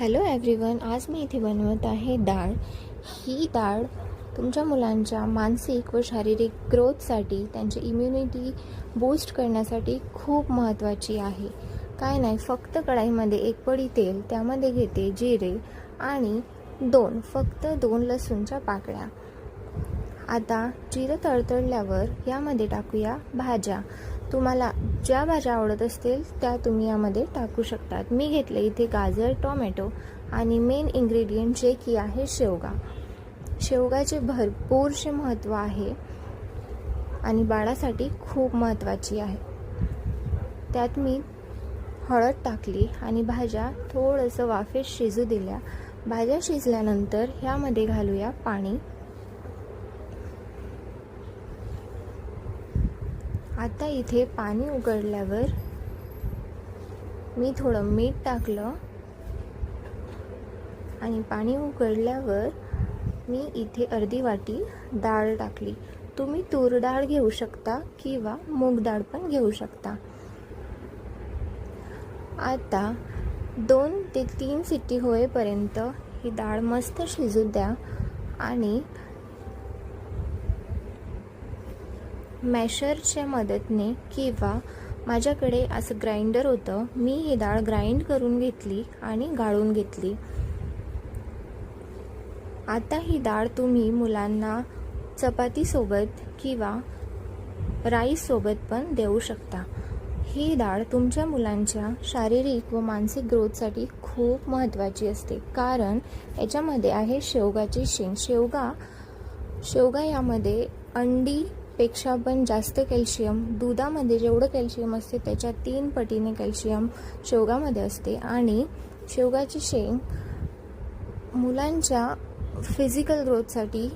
Hello everyone, आज मी इथे बनवत आहे डाळ. ही डाळ तुमच्या मुलांच्या मानसिक व शारीरिक ग्रोथसाठी, त्यांची इम्युनिटी बूस्ट करण्यासाठी खूप महत्त्वाची आहे. काय नाही, फक्त कढईमध्ये 1 पळी तेल, त्यामध्ये घेते जिरे आणि फक्त दोन लसूणच्या पाकळ्या. आता जिरं तळतळल्यावर यामध्ये टाकूया भाज्या. तुम्हाला ज्या भाज्या आवडत असतील त्या तुम्ही यामध्ये टाकू शकतात. मी घेतले इथे गाजर, टोमॅटो आणि मेन इन्ग्रेडियंट जे की आहे शेवगा. शेवगाचे भरपूरसे महत्त्व आहे आणि बाळासाठी खूप महत्त्वाची आहे. त्यात मी हळद टाकली आणि भाज्या थोडंसं वाफेत शिजू दिल्या. भाज्या शिजल्यानंतर ह्यामध्ये घालूया पाणी. आता इथे पाणी उकळल्यावर मी थोडं मीठ टाकलं आणि पाणी उकळल्यावर मी इथे अर्धी वाटी डाळ टाकली. तुम्ही तूर डाळ घेऊ शकता किंवा मूग डाळ पण घेऊ शकता. आता 2 ते 3 शिट्टी होईपर्यंत ही डाळ मस्त शिजू द्या आणि मॅशरच्या मदतीने किंवा माझ्याकडे असं ग्राइंडर होतं, मी ही डाळ ग्राइंड करून घेतली आणि गाळून घेतली. आता ही डाळ तुम्ही मुलांना चपातीसोबत किंवा राईससोबत पण देऊ शकता. ही डाळ तुमच्या मुलांच्या शारीरिक व मानसिक ग्रोथसाठी खूप महत्त्वाची असते, कारण याच्यामध्ये आहे शेवगाची शेंग. शेवगा यामध्ये अंडीपेक्षा पण जास्त कॅल्शियम, दुधामध्ये जेवढं कॅल्शियम असते त्याच्या 3 पटीने कॅल्शियम शेवगामध्ये असते. आणि शेवगाची शेंग मुलांच्या फिजिकल ग्रोथसाठी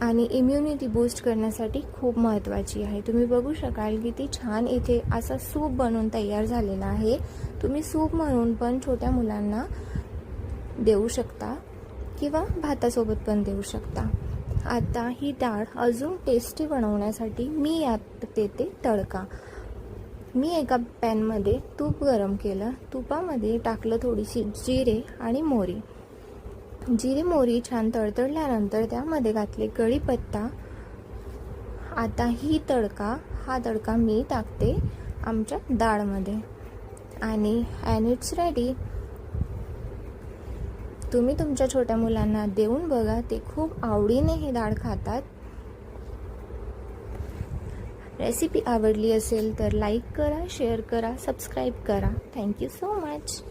आणि इम्युनिटी बूस्ट करण्यासाठी खूप महत्त्वाची आहे. तुम्ही बघू शकाल किती छान इथे असा सूप बनवून तयार झालेला आहे. तुम्ही सूप म्हणून पण छोट्या मुलांना देऊ शकता किंवा भातासोबत पण देऊ शकता. आता ही डाळ अजून टेस्टी बनवण्यासाठी मी यात देते तडका. मी एका पॅनमध्ये तूप गरम केलं. तुपामध्ये टाकलं थोडीशी जिरे आणि मोहरी. जिरे मोहरी छान तडतडल्यानंतर त्यामध्ये घातले कढीपत्ता. आता हा तडका मी टाकते आमच्या डाळमध्ये आणि इट्स रेडी. तुम्ही तुमच्या छोट्या मुलांना देऊन बघा, ते खूप आवडीने ही डाळ खातात. रेसिपी आवडली असेल तर लाईक करा, शेअर करा, सबस्क्राईब करा. Thank you so much.